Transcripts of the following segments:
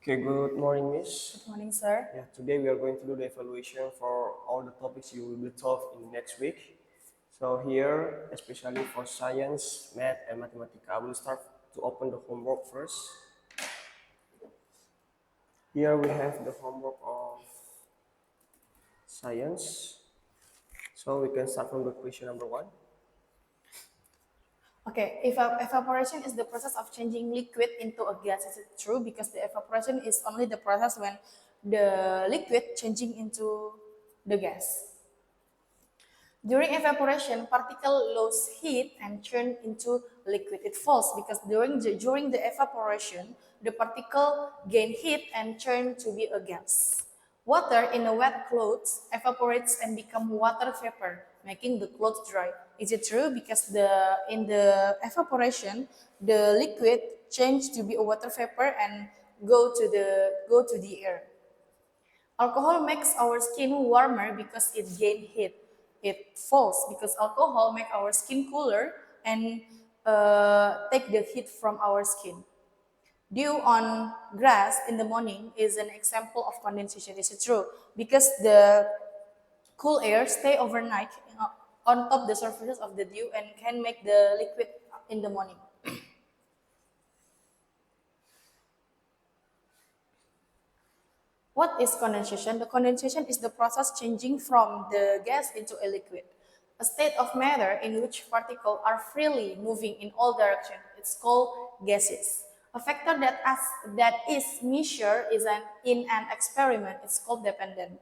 Okay, good morning, Miss. Good morning, sir. Yeah, today we are going to do the evaluation for all the topics you will be taught in next week. So here, especially for science, math, and mathematics, I will start to open the homework first. Here we have the homework of science. So we can start from the question number 1. Okay, evaporation is the process of changing liquid into a gas. Is it true? Because the evaporation is only the process when the liquid changing into the gas. During evaporation, particle lose heat and turn into liquid. It falls because during the evaporation, the particle gain heat and turn to be a gas. Water in a wet clothes evaporates and become water vapor, making the clothes dry. Is it true? Because in the evaporation, the liquid change to be a water vapor and go to the air. Alcohol makes our skin warmer because it gain heat. It falls because alcohol make our skin cooler and take the heat from our skin. Dew on grass in the morning is an example of condensation. Is it true? Because the cool air stay overnight on top the surfaces of the dew and can make the liquid in the morning. What is condensation? The condensation is the process changing from the gas into a liquid, a state of matter in which particles are freely moving in all directions. It's called gases. A factor that is measured in an experiment is called dependent.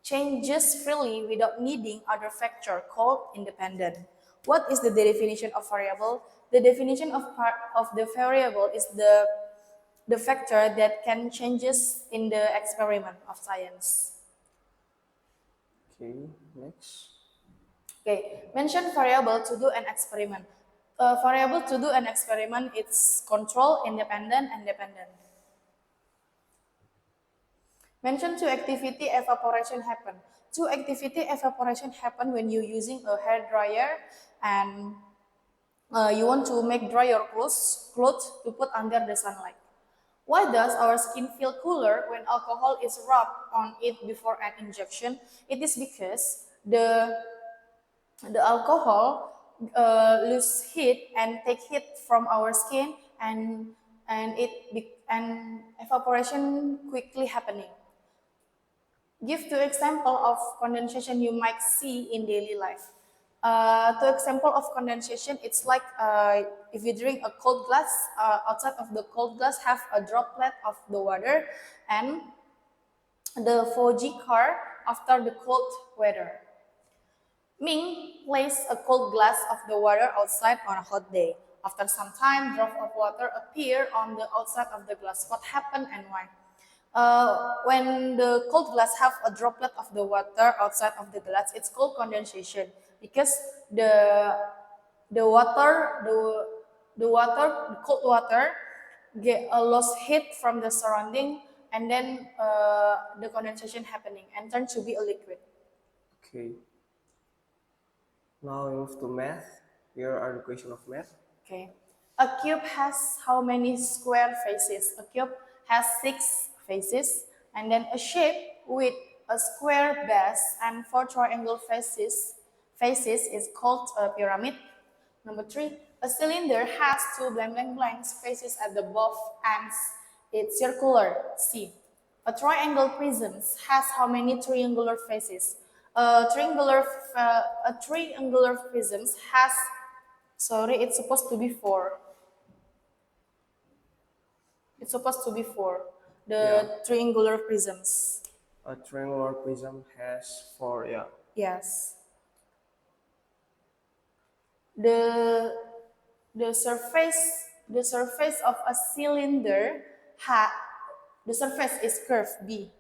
Changes freely without needing other factor called independent. What is the definition of variable? The definition of the variable is the factor that can changes in the experiment of science. Okay, next. Okay, mention variable to do an experiment. A variable to do an experiment, it's control, independent, and dependent. Mention two activity evaporation happen. Two activity evaporation happen when you're using a hair dryer and you want to make dry your clothes to put under the sunlight. Why does our skin feel cooler when alcohol is rubbed on it before an injection? It is because the alcohol lose heat and take heat from our skin and evaporation quickly happening. Give two example of condensation you might see in daily life. Two example of condensation, it's like if you drink a cold glass, outside of the cold glass have a droplet of the water and the foggy car after the cold weather. Ming placed a cold glass of the water outside on a hot day. After some time, drop of water appear on the outside of the glass. What happened and why? When the cold glass have a droplet of the water outside of the glass, it's called condensation because the water the cold water get a lost heat from the surrounding and then the condensation happening and turn to be a liquid. Okay. Now we move to math. Here are the question of math. Okay. A cube has how many square faces? A cube has 6 faces, and then a shape with a square base and 4 triangle faces is called a pyramid. Number 3, a cylinder has 2 blank blank blanks faces at the both ends. It's circular. C. A triangle prism has how many triangular faces? A triangular prism has, sorry, it's supposed to be 4. It's supposed to be 4. Yeah. The triangular prisms. A triangular prism has 4, yeah. Yes. The the surface of a cylinder the surface is curved B.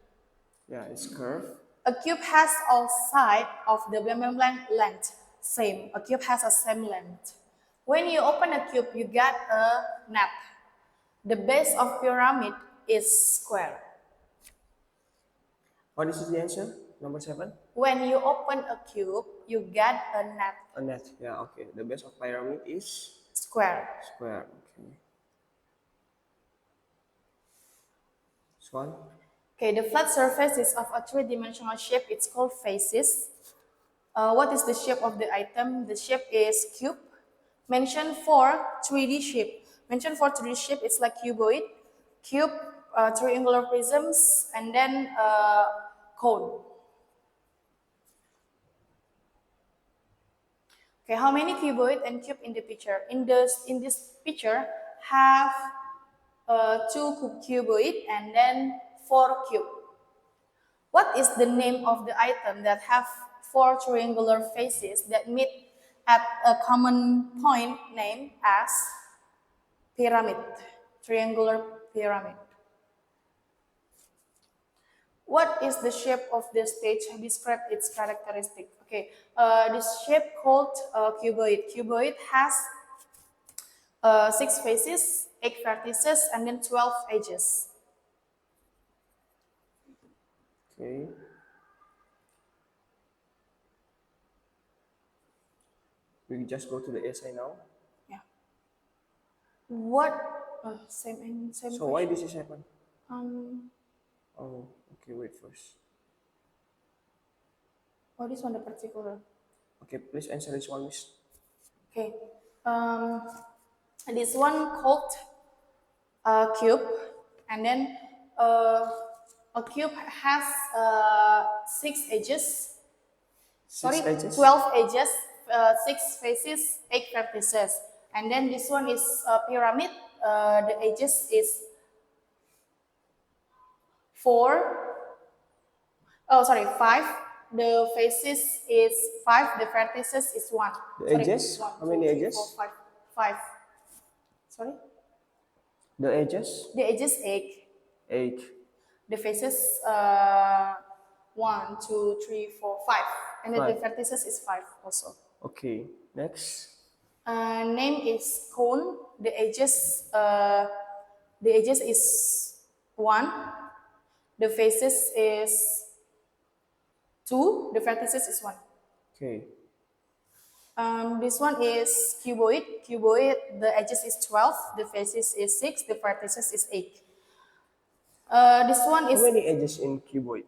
Yeah, it's curved. A cube has all sides of the blank blank blank length. Same. A cube has a same length. When you open a cube, you get a nap. The base of pyramid is square. What is the answer? Number 7? When you open a cube, you get a nap. A net. Yeah, okay. The base of pyramid is Square. square. Okay. This one. Okay, the flat surface is of a three-dimensional shape. It's called faces. What is the shape of the item? The shape is cube. Mention for 3D shape. Mention for 3D shape, it's like cuboid, cube, triangular prisms, and then cone. Okay, how many cuboid and cube in the picture? In this picture, have two cuboid and then 4 cube. What is the name of the item that have 4 triangular faces that meet at a common point named as pyramid? Triangular pyramid. What is the shape of the stage? Describe its characteristic. Okay, this shape called cuboid. Cuboid has 6 faces, 8 vertices, and then 12 edges. Okay. We just go to the essay now. Yeah. What? Same So why this is happen? Oh, okay. Wait first. Oh, this one the particular. Okay, please answer this one, Miss. Okay. This one called cube, and then a cube has 6 edges. Six edges? 12 edges, 6 faces, 8 vertices. And then this one is a pyramid. The edges is 5. The faces is 5. The vertices is 1. The edges? How many edges? 5. Sorry? The edges? The edges 8. 8. The faces 1, 2, 3, 4, 5. And then the vertices is 5 also. Okay, next. Name is cone. The edges is 1. The faces is 2. The vertices is 1. Okay. This one is cuboid. Cuboid, the edges is 12. The faces is 6. The vertices is 8. This one is... How many edges in cuboid?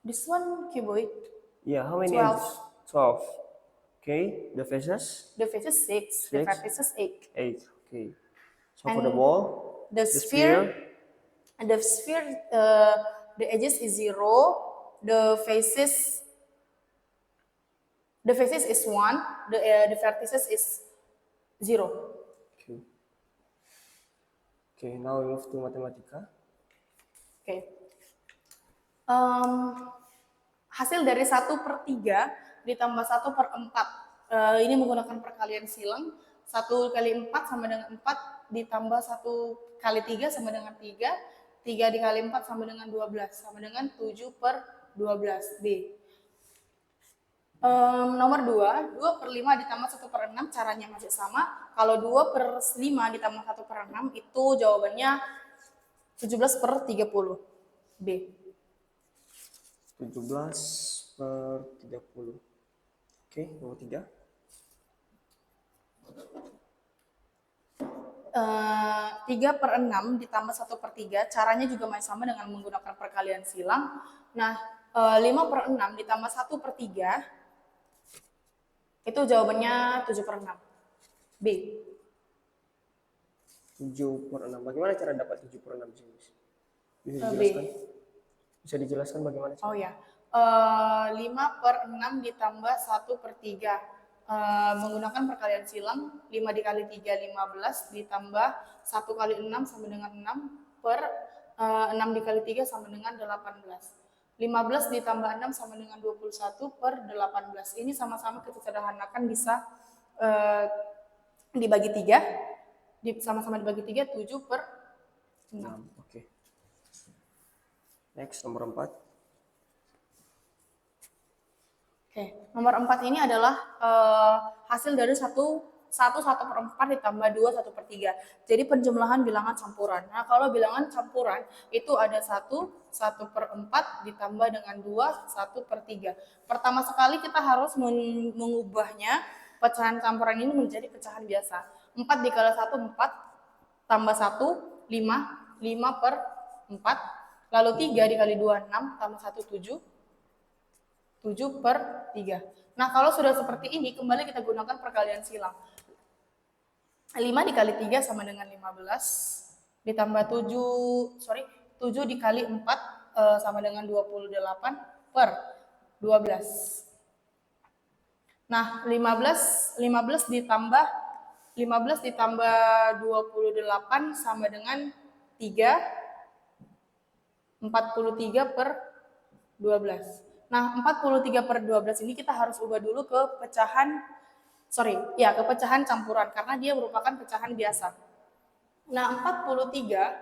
This one cuboid. Yeah, how many 12. edges? 12. Okay, the faces? The faces 6. The vertices 8. 8. Okay. So for the ball, the sphere, the edges is 0. The faces is 1. The vertices is 0. Okay. Okay, now we move to Matematika. Okay. Hasil dari 1/3 ditambah 1/4. Ini menggunakan perkalian silang. 1 kali 4 sama dengan 4, ditambah 1 kali 3 sama dengan 3. 3 dikali 4 sama dengan 12, sama dengan 7/12. B. Nomor 2, 2/5 ditambah 1/6, caranya masih sama. Kalau 2/5 ditambah 1/6, itu jawabannya 17/30. B. 17/30. Oke, nomor 3. 3/6 ditambah 1/3, caranya juga masih sama dengan menggunakan perkalian silang. Nah, 5/6 ditambah 1/3, itu jawabannya 7/6. B. 7/6. Bagaimana cara dapat 7/6 di sini? Bisa B. dijelaskan? Bisa dijelaskan bagaimana cara? Oh ya, 5/6 ditambah 1/3. Menggunakan perkalian silang, 5 dikali 3, 15, ditambah 1 kali 6 sama dengan 6, 6 dikali 3 sama dengan 18. 15 ditambah 6 sama dengan 21/18. Ini sama-sama kita sederhanakan, bisa dibagi 3. Sama-sama dibagi 3, 7/6. Oke. Next, nomor 4. Oke, nomor 4 ini adalah hasil dari 1/4 ditambah 2 1/3. Jadi penjumlahan bilangan campuran. Nah, kalau bilangan campuran itu ada 1/4 ditambah dengan 2 1/3. Pertama sekali kita harus mengubahnya pecahan campuran ini menjadi pecahan biasa. 4 dikali 1, 4, tambah 1, 5, 5/4. 4. Lalu 3 dikali 2, 6, tambah 1, 7. 7 per 3. Nah, kalau sudah seperti ini, kembali kita gunakan perkalian silang. 5 dikali 3 sama dengan 15. Ditambah 7 dikali 4 sama dengan 28 per 12. Nah, 15 ditambah 28 sama dengan 3, 43 per 12. Nah, 43 per 12 ini kita harus ubah dulu ke pecahan campuran karena dia merupakan pecahan biasa. Nah, 43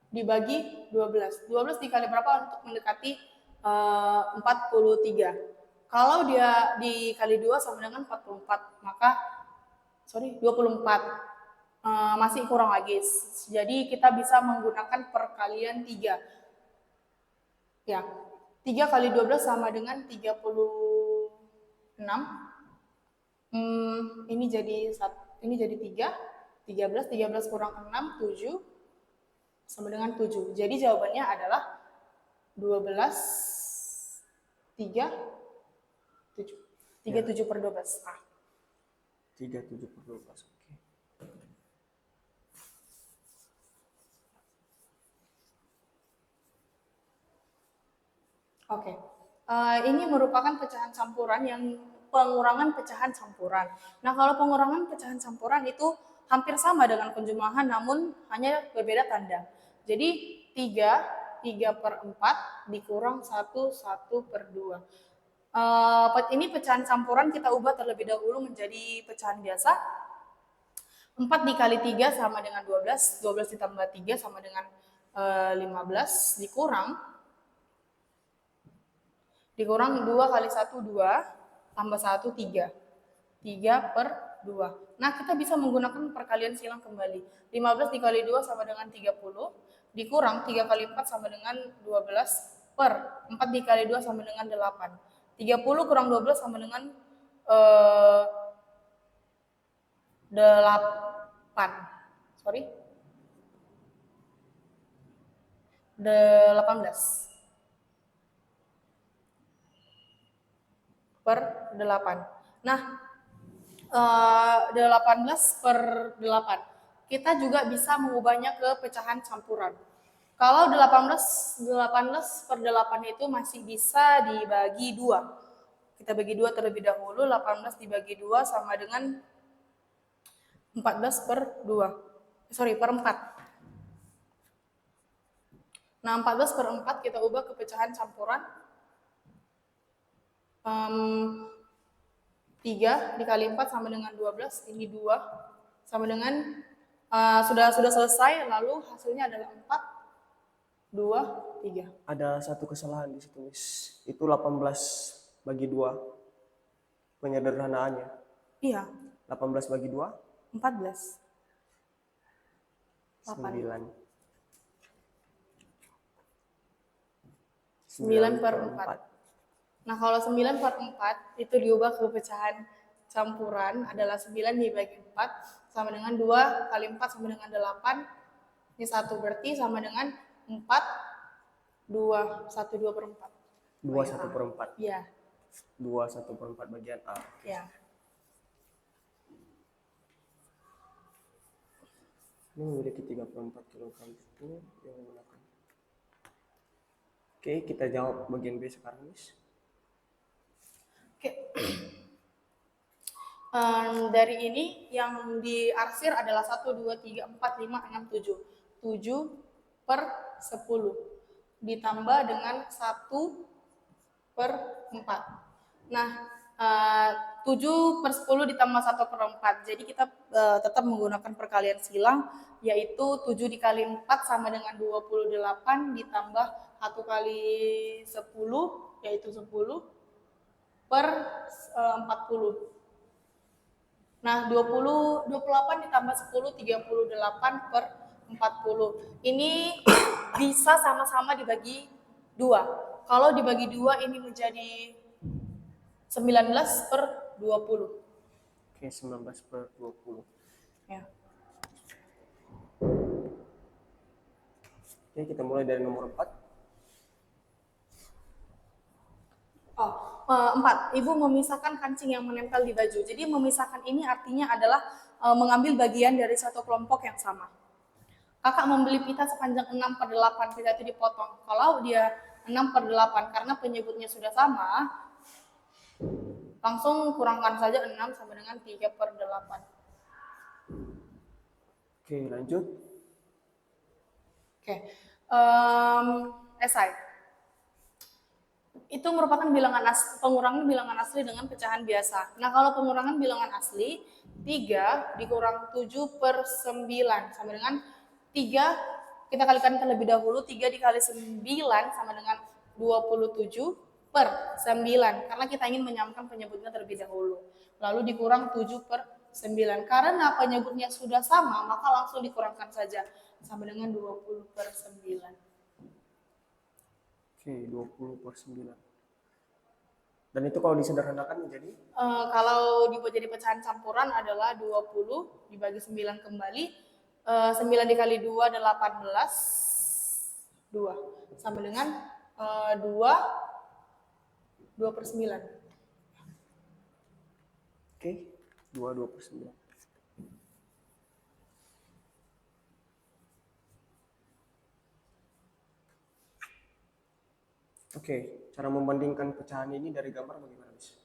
dibagi 12. 12 dikali berapa untuk mendekati 43? Kalau dia dikali 2 sama dengan 44, maka 24. Masih kurang lagi. Jadi kita bisa menggunakan perkalian 3. Ya, 3 kali 12 sama dengan 36. Ini jadi 3. 13 kurang 6, 7 sama dengan 7. Jadi jawabannya adalah 12, 3, 7. 37 per 12. 37 per 12. Oke. Oke. Ini merupakan pecahan campuran yang pengurangan pecahan campuran. Nah, kalau pengurangan pecahan campuran itu hampir sama dengan penjumlahan namun hanya berbeda tanda. Jadi 3 per 4 dikurang 1 per 2. Ini pecahan campuran kita ubah terlebih dahulu menjadi pecahan biasa. 4 dikali 3 sama dengan 12. 12 ditambah 3 sama dengan 15 dikurang 2 kali 1, 2, tambah 1, 3. 3 per 2. Nah, kita bisa menggunakan perkalian silang kembali. 15 dikali 2 sama dengan 30, dikurang 3 kali 4 sama dengan 12, per 4 dikali 2 sama dengan 8. 30 kurang 12 sama dengan 18 per 8. Nah, 18 per 8. Kita juga bisa mengubahnya ke pecahan campuran. Kalau 18 per 8 itu masih bisa dibagi 2. Kita bagi 2 terlebih dahulu. 18 dibagi 2 sama dengan 14 per 4. Nah, 14 per 4 kita ubah ke pecahan campuran. 3 dikali 4 sama dengan 12, ini 2 sama dengan sudah selesai, lalu hasilnya adalah 4, 2, 3. Ada satu kesalahan di situ, Miss. Itu 18 bagi 2 penyederhanaannya. Iya. 18 bagi 2? 14. 9. 9 per 4. Nah, kalau 9 per 4 itu diubah ke pecahan campuran adalah 9 dibagi 4 sama dengan 2 kali 4 sama dengan 8. Ini 1 berarti sama dengan 4, 2, 1, 2 per 4. 2, 1 per 4. Iya. 2, 1 per 4 bagian A. Iya. Ini memiliki 3 per 4 kg itu yang menggunakan. Oke, kita jawab bagian B sekarang, Miss. Oke. Dari ini yang diarsir adalah 1, 2, 3, 4, 5, 6, 7. 7 per 10. Ditambah dengan 1 per 4. Nah, 7 per 10 ditambah 1 per 4. Jadi kita tetap menggunakan perkalian silang, yaitu 7 dikali 4 sama dengan 28 ditambah 1 kali 10, yaitu 10 per 40. Nah, 28 ditambah 10, 38 per 40. Ini bisa sama-sama dibagi 2. Kalau dibagi 2 ini menjadi 19 per 20. Oke, 19 per 20. Ya. Oke, kita mulai dari nomor 4. Oh, 4. Ibu memisahkan kancing yang menempel di baju. Jadi memisahkan ini artinya adalah mengambil bagian dari satu kelompok yang sama. Kakak membeli pita sepanjang 6/8, pita itu dipotong. Kalau dia 6/8 karena penyebutnya sudah sama, langsung kurangkan saja 6 sama dengan 3/8. Oke, lanjut. Oke, esai. Itu merupakan pengurangan bilangan asli dengan pecahan biasa. Nah, kalau pengurangan bilangan asli, 3 dikurang 7/9 sama dengan 3, kita kalikan terlebih dahulu, 3 dikali 9 sama dengan 27/9, karena kita ingin menyamakan penyebutnya terlebih dahulu. Lalu dikurang 7/9. Karena penyebutnya sudah sama, maka langsung dikurangkan saja, sama dengan 20/9. Oke, 20/9. Dan itu kalau disederhanakan menjadi? Kalau dibuat jadi pecahan campuran adalah 20 dibagi 9 kembali. 9 dikali 2 adalah 18. 2. Sama dengan 2/9. Oke, 2/9. Oke, cara membandingkan pecahan ini dari gambar bagaimana, Miss?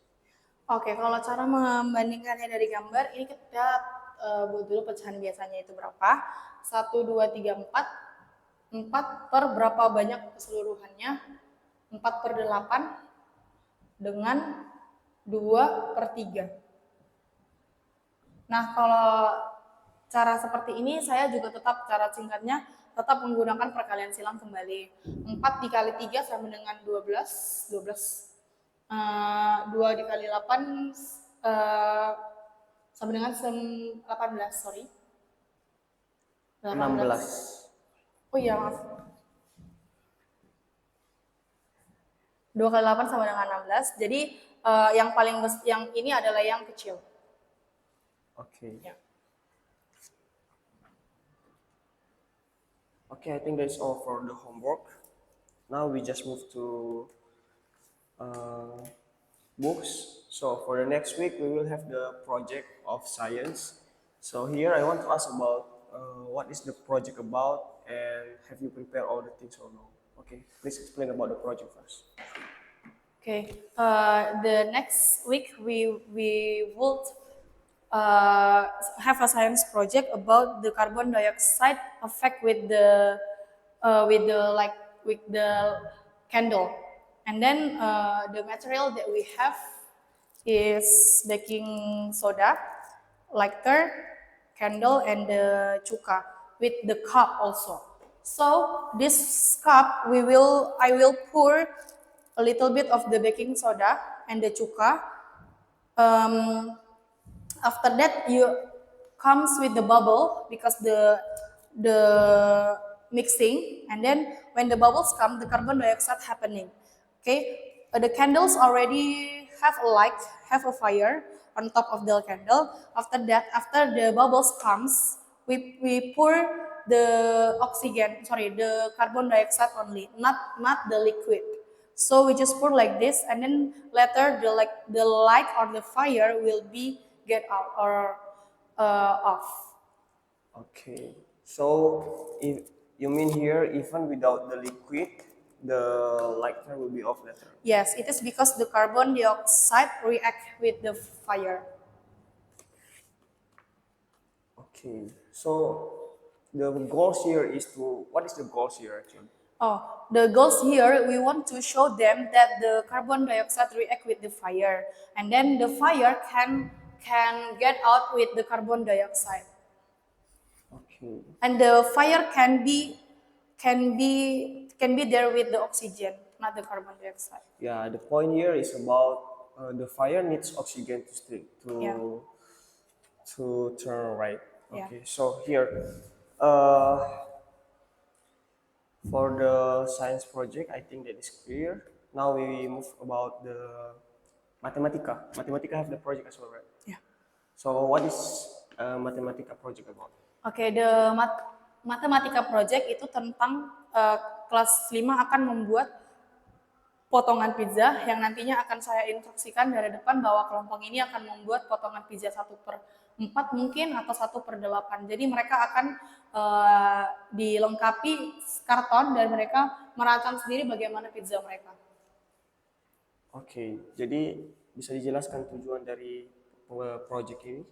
Oke, kalau cara membandingkannya dari gambar, ini kita buat dulu pecahan biasanya itu berapa. 1, 2, 3, 4. 4 per berapa banyak keseluruhannya. 4/8 dengan 2/3. Nah, kalau cara seperti ini saya juga tetap cara singkatnya tetap menggunakan perkalian silang kembali. 4 dikali 3 sama dengan 12. 2 dikali 8 sama dengan 18, sorry. 16. Oh iya, maaf. 2 kali 8 sama dengan 16. Jadi yang ini adalah yang kecil. Oke. Ya. Okay, I think that's all for the homework. Now we just move to books. So for the next week, we will have the project of science. So here I want to ask about what is the project about and have you prepared all the things or no? Okay, please explain about the project first. Okay. The next week we will have a science project about the carbon dioxide effect with the candle, and then the material that we have is baking soda, lighter, candle, and the cuka with the cup also. So this cup I will pour a little bit of the baking soda and the cuka. After that, you comes with the bubble because the mixing, and then when the bubbles come, the carbon dioxide happening. Okay, the candles already have a light, have a fire on top of the candle. After that, after the bubbles comes, we pour the the carbon dioxide only, not the liquid. So we just pour like this, and then later the light or the fire will be get out or off. Okay, so if you mean here even without the liquid, the lighter will be off later. Yes, it is because the carbon dioxide react with the fire. Okay, so the goals here is what is the goals here actually? Oh, the goals here, we want to show them that the carbon dioxide react with the fire, and then the fire can get out with the carbon dioxide. Okay. And the fire can be there with the oxygen, not the carbon dioxide. Yeah, the point here is about the fire needs oxygen Yeah. to turn right. Yeah. Okay, so here for the science project, I think that is clear. Now we move about the Mathematica. Mathematica have the project as well, right? Yeah. So what is Mathematica project about? Okay, the matematika project itu tentang kelas 5 akan membuat potongan pizza yang nantinya akan saya instruksikan dari depan bahwa kelompok ini akan membuat potongan pizza 1/4 mungkin atau 1/8. Jadi mereka akan dilengkapi karton dan mereka merancang sendiri bagaimana pizza mereka. Oke, jadi bisa dijelaskan tujuan dari project ini?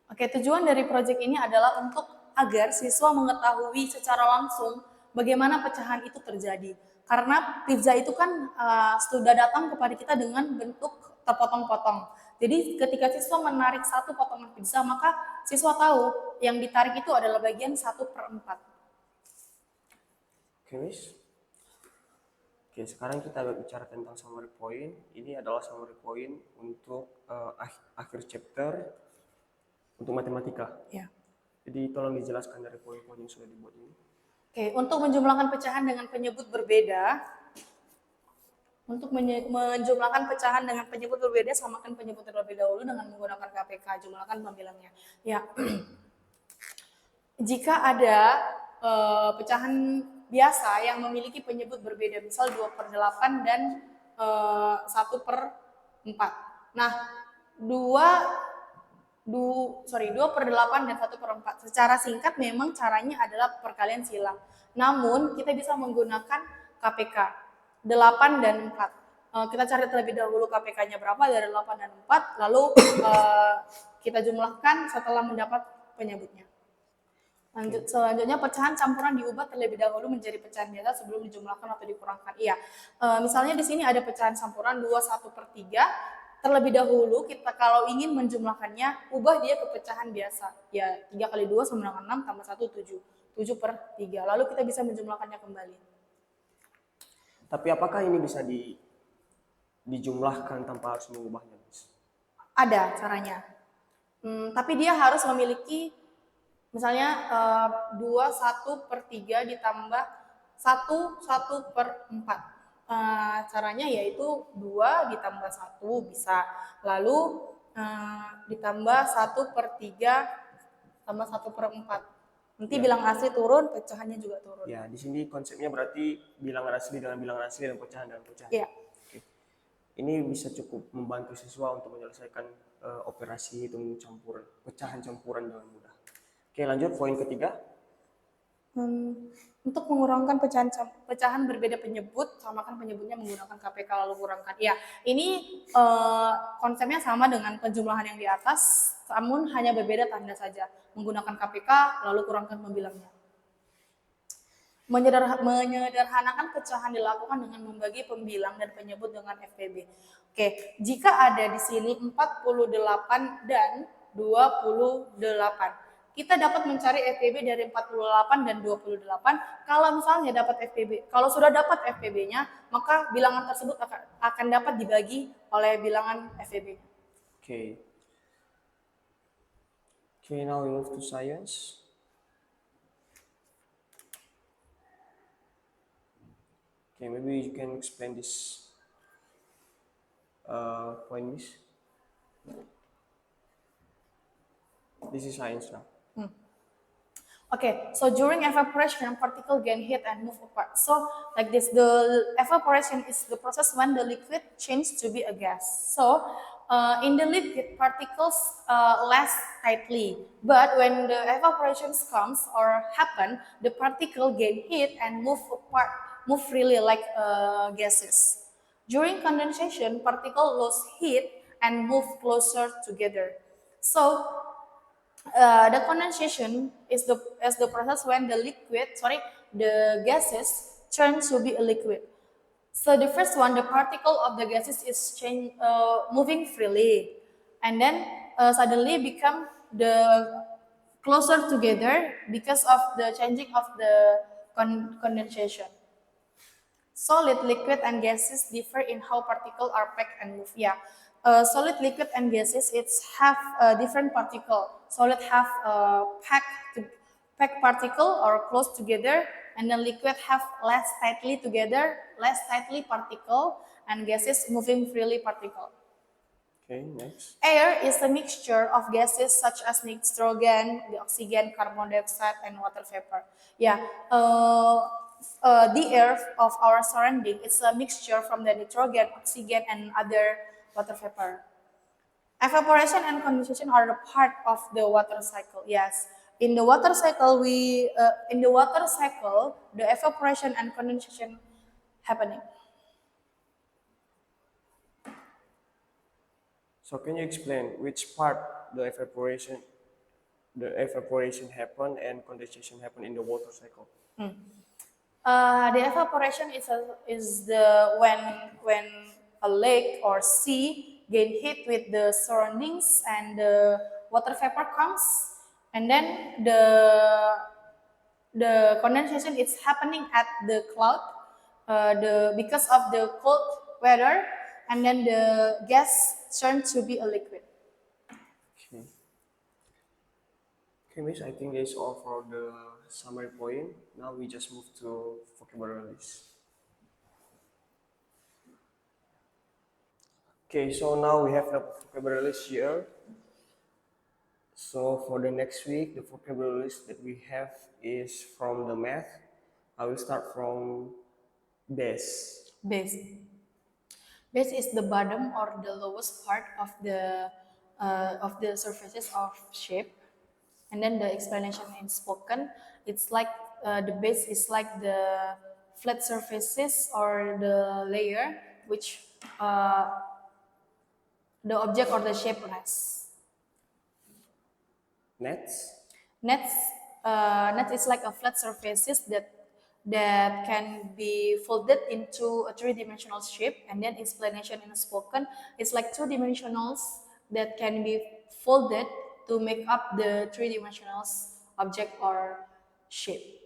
Oke, tujuan dari proyek ini adalah untuk agar siswa mengetahui secara langsung bagaimana pecahan itu terjadi. Karena pizza itu kan sudah datang kepada kita dengan bentuk terpotong-potong. Jadi ketika siswa menarik satu potongan pizza, maka siswa tahu yang ditarik itu adalah bagian 1/4. Oke, Miss. Oke, sekarang kita bicara tentang summary point. Ini adalah summary point untuk akhir chapter untuk matematika. Ya. Jadi tolong dijelaskan dari poin-poin yang sudah dibuat ini. Oke, untuk menjumlahkan pecahan dengan penyebut berbeda, menjumlahkan pecahan dengan penyebut berbeda, samakan penyebut terlebih dahulu dengan menggunakan KPK, jumlahkan pembilangnya. Ya, jika ada pecahan biasa yang memiliki penyebut berbeda, misal 2/8 dan 1/4. Nah, 2/8 dan 1/4. Secara singkat memang caranya adalah perkalian silang. Namun kita bisa menggunakan KPK 8 dan 4. Kita cari terlebih dahulu KPK-nya berapa dari 8 dan 4, lalu kita jumlahkan setelah mendapat penyebutnya. Selanjutnya pecahan campuran diubah terlebih dahulu menjadi pecahan biasa sebelum dijumlahkan atau dikurangkan. Iya, misalnya di sini ada pecahan campuran 2/1/3. Terlebih dahulu kita kalau ingin menjumlahkannya, ubah dia ke pecahan biasa. Ya, 3 kali 2 sama dengan 6 tambah 1, 7. 7/3. Lalu kita bisa menjumlahkannya kembali. Tapi apakah ini bisa dijumlahkan tanpa harus mengubahnya, Miss? Ada caranya. Tapi dia harus memiliki misalnya 2/1/3 ditambah 1/4. Caranya yaitu 2 ditambah 1 bisa. Lalu ditambah 1/3 tambah 1/4. Nanti bilangan asli turun, pecahannya juga turun. Ya, di sini konsepnya berarti bilangan asli dengan bilangan asli dan pecahan dengan pecahan. Ya. Oke. Ini bisa cukup membantu siswa untuk menyelesaikan operasi hitung campuran, pecahan campuran dengan mudah. Oke, lanjut poin ketiga. Untuk mengurangkan pecahan berbeda penyebut, samakan penyebutnya menggunakan KPK lalu kurangkan. Ya, ini konsepnya sama dengan penjumlahan yang di atas, namun hanya berbeda tanda saja. Menggunakan KPK lalu kurangkan pembilangnya. Menyederhanakan pecahan dilakukan dengan membagi pembilang dan penyebut dengan FPB. Oke, jika ada di sini 48 dan 28, kita dapat mencari FPB dari 48 dan 28. Kalau misalnya dapat FPB, kalau sudah dapat FPB-nya, maka bilangan tersebut akan dapat dibagi oleh bilangan FPB. Okay. Okay, now we move to science. Okay, maybe you can explain this point, Miss. This is science now. Okay, so during evaporation, particle gain heat and move apart. So like this, the evaporation is the process when the liquid changes to be a gas. So in the liquid, particles last tightly, but when the evaporation comes or happen, the particle gain heat and move apart, move freely like gases. During condensation, particle lose heat and move closer together. So the condensation is the process when the gases turn to be a liquid. So the first one, the particle of the gases is moving freely, and then suddenly become the closer together because of the changing of the condensation. Solid, liquid, and gases differ in how particles are packed and move. Yeah, solid, liquid, and gases have a different particle. Solid have packed particle or close together, and then liquid have less tightly particle, and gases moving freely particle. Okay, next. Air is a mixture of gases such as nitrogen, the oxygen, carbon dioxide, and water vapor. Yeah, the air of our surrounding is a mixture from the nitrogen, oxygen, and other water vapor. Evaporation and condensation are the part of the water cycle. Yes, in the water cycle, the evaporation and condensation happening. So can you explain which part the evaporation happen and condensation happen in the water cycle? The evaporation is the when a lake or sea gain heat with the surroundings and the water vapor comes, and then the condensation is happening at the cloud, the because of the cold weather, and then the gas turns to be a liquid. Okay. Okay, Miss, I think that's all for the summary point. Now we just move to vocabulary list. Okay, so now we have the vocabulary list here. So for the next week, the vocabulary list that we have is from the math. I will start from base. Base. Base is the bottom or the lowest part of the surfaces of shape, and then the explanation in spoken. It's like the base is like the flat surfaces or the layer which the object or the shape rests. Nets. Nets, net is like a flat surfaces that can be folded into a three-dimensional shape, and then explanation in spoken is like two dimensionals that can be folded to make up the three-dimensional object or shape.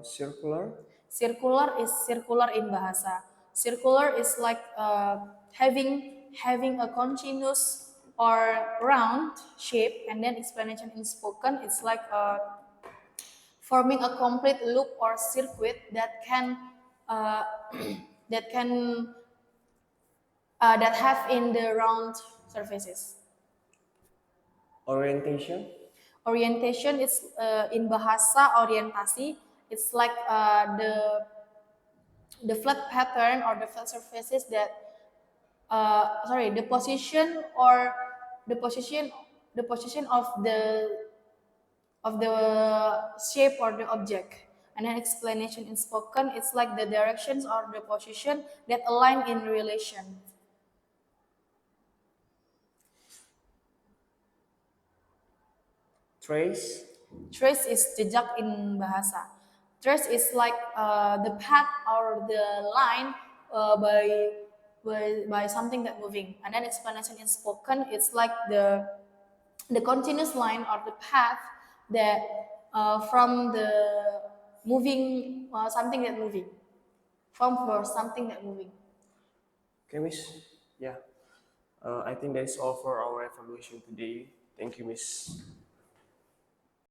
Circular. Circular is circular in bahasa. Circular is like having a continuous or round shape, and then explanation in spoken it's like forming a complete loop or circuit that can uh, that can that have in the round surfaces. Orientation. Orientation is in bahasa orientasi. It's like the flat pattern or the flat surfaces that the position or the position the position of the shape or the object, and then explanation in spoken it's like the directions or the position that align in relation. Trace. Trace is jejak in bahasa. Trace is like the path or the line by something that moving, and then explanation in spoken it's like the continuous line or the path that from the moving something that moving from for something that moving. Okay, Miss. Yeah. I think that's all for our evaluation today. Thank you, Miss.